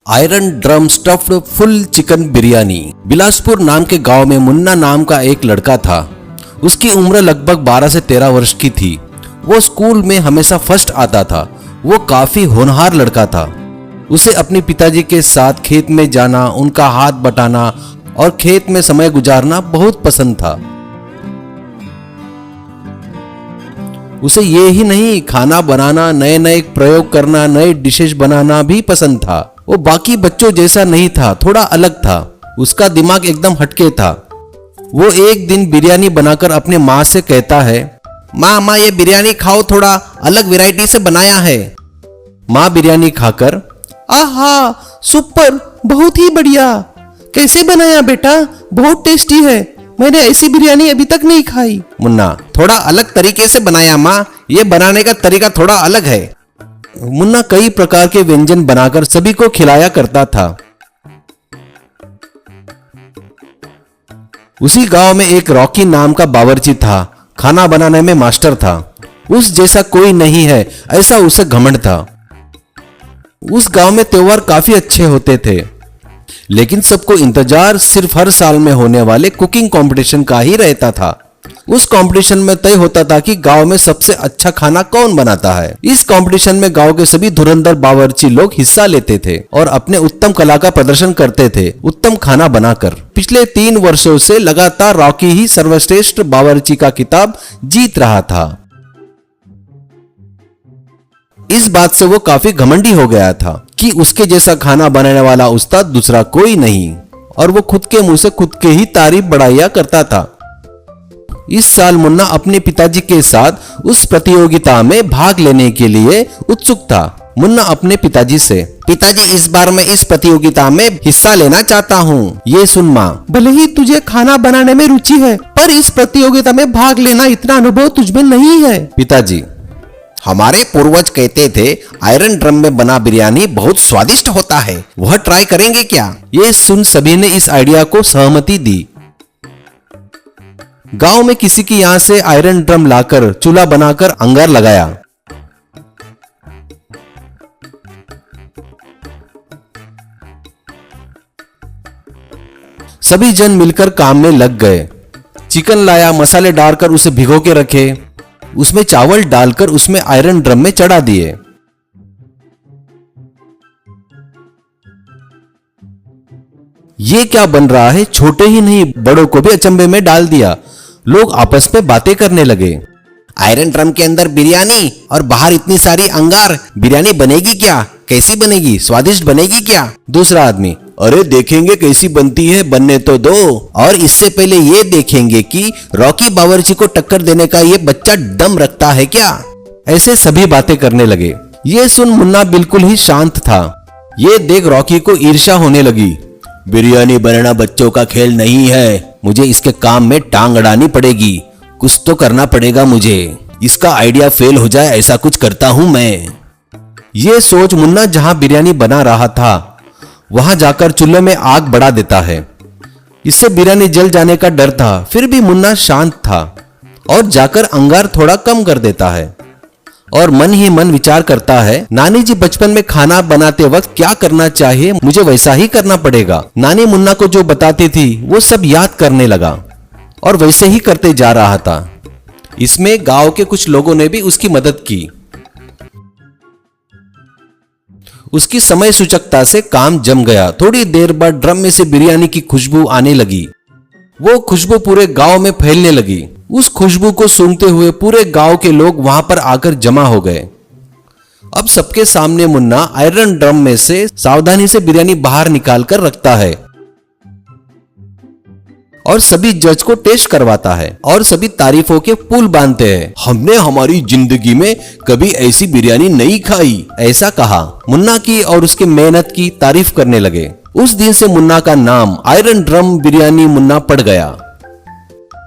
Iron drum stuffed full chicken biryani. Bilaspur नाम के गांव में मुन्ना नाम का एक लड़का था। उसकी उम्र लगभग 12 से 13 वर्ष की थी। वो स्कूल में हमेशा फर्स्ट आता था। वो काफी होनहार लड़का था। उसे अपने पिताजी के साथ खेत में जाना, उनका हाथ बटाना और खेत में समय गुजारना बहुत पसंद था। उसे ये ही नहीं, खाना बनाना, नए नए प्रयोग करना, नए डिशेस बनाना भी पसंद था। वो बाकी बच्चों जैसा नहीं था, थोड़ा अलग था। उसका दिमाग एकदम हटके था। वो एक दिन बिरयानी बनाकर अपने माँ से कहता है, माँ ये बिरयानी खाओ, थोड़ा अलग वैरायटी से बनाया है। माँ बिरयानी खाकर, आहा सुपर, बहुत ही बढ़िया, कैसे बनाया बेटा, बहुत टेस्टी है, मैंने ऐसी बिरयानी अभी तक नहीं खाई। मुन्ना, थोड़ा अलग तरीके से बनाया माँ, ये बनाने का तरीका थोड़ा अलग है। मुन्ना कई प्रकार के व्यंजन बनाकर सभी को खिलाया करता था। उसी गांव में एक रॉकी नाम का बावर्ची था। खाना बनाने में मास्टर था। उस जैसा कोई नहीं है, ऐसा उसे घमंड था। उस गांव में त्योहार काफी अच्छे होते थे, लेकिन सबको इंतजार सिर्फ हर साल में होने वाले कुकिंग कंपटीशन का ही रहता था। उस कंपटीशन में तय होता था कि गांव में सबसे अच्छा खाना कौन बनाता है। इस कंपटीशन में गांव के सभी धुरंधर बावर्ची लोग हिस्सा लेते थे और अपने उत्तम कला का प्रदर्शन करते थे, उत्तम खाना बनाकर। पिछले 3 वर्षों से लगातार रॉकी ही सर्वश्रेष्ठ बावर्ची का खिताब जीत रहा था। इस बात से वो काफी घमंडी हो गया था कि उसके जैसा खाना बनाने वाला उस्ताद दूसरा कोई नहीं, और वो खुद के मुंह से खुद के ही तारीफ बढ़ाया करता था। इस साल मुन्ना अपने पिताजी के साथ उस प्रतियोगिता में भाग लेने के लिए उत्सुक था। मुन्ना अपने पिताजी से, पिताजी इस बार मैं इस प्रतियोगिता में हिस्सा लेना चाहता हूँ। ये सुन माँ, भले ही तुझे खाना बनाने में रुचि है, पर इस प्रतियोगिता में भाग लेना इतना अनुभव तुझमें नहीं है। पिताजी, हमारे पूर्वज कहते थे आयरन ड्रम में बना बिरयानी बहुत स्वादिष्ट होता है, वह ट्राई करेंगे क्या? ये सुन सभी ने इस आइडिया को सहमति दी। गांव में किसी की यहां से आयरन ड्रम लाकर चूल्हा बनाकर अंगार लगाया। सभी जन मिलकर काम में लग गए। चिकन लाया, मसाले डालकर उसे भिगो के रखे, उसमें चावल डालकर उसमें आयरन ड्रम में चढ़ा दिए। ये क्या बन रहा है? छोटे ही नहीं, बड़ों को भी अचंभे में डाल दिया। लोग आपस में बातें करने लगे। आयरन ड्रम के अंदर बिरयानी और बाहर इतनी सारी अंगार, बिरयानी बनेगी क्या? कैसी बनेगी? स्वादिष्ट बनेगी क्या? दूसरा आदमी, अरे देखेंगे कैसी बनती है, बनने तो दो, और इससे पहले ये देखेंगे कि रॉकी बावर्ची को टक्कर देने का ये बच्चा दम रखता है क्या? ऐसे सभी बातें करने लगे। ये सुन मुन्ना बिल्कुल ही शांत था। ये देख रॉकी को ईर्ष्या होने लगी। बिरयानी बनाना बच्चों का खेल नहीं है, मुझे इसके काम में टांग अड़ानी पड़ेगी, कुछ तो करना पड़ेगा मुझे। इसका आइडिया फेल हो जाए ऐसा कुछ करता हूं मैं। ये सोच मुन्ना जहां बिरयानी बना रहा था वहां जाकर चूल्हे में आग बढ़ा देता है। इससे बिरयानी जल जाने का डर था, फिर भी मुन्ना शांत था और जाकर अंगार थोड़ा कम कर देता है और मन ही मन विचार करता है, नानी जी बचपन में खाना बनाते वक्त क्या करना चाहिए, मुझे वैसा ही करना पड़ेगा। नानी मुन्ना को जो बताती थी वो सब याद करने लगा और वैसे ही करते जा रहा था। इसमें गांव के कुछ लोगों ने भी उसकी मदद की। उसकी समय सूचकता से काम जम गया। थोड़ी देर बाद ड्रम में से बिरयानी की खुशबू आने लगी। वो खुशबू पूरे गांव में फैलने लगी। उस खुशबू को सूंघते हुए पूरे गांव के लोग वहां पर आकर जमा हो गए। अब सबके सामने मुन्ना आयरन ड्रम में से सावधानी से बिरयानी बाहर निकाल कर रखता है और सभी जज को टेस्ट करवाता है और सभी तारीफों के पुल बांधते हैं। हमने हमारी जिंदगी में कभी ऐसी बिरयानी नहीं खाई, ऐसा कहा। मुन्ना की और उसके मेहनत की तारीफ करने लगे। उस दिन से मुन्ना का नाम आयरन ड्रम बिरयानी मुन्ना पड़ गया।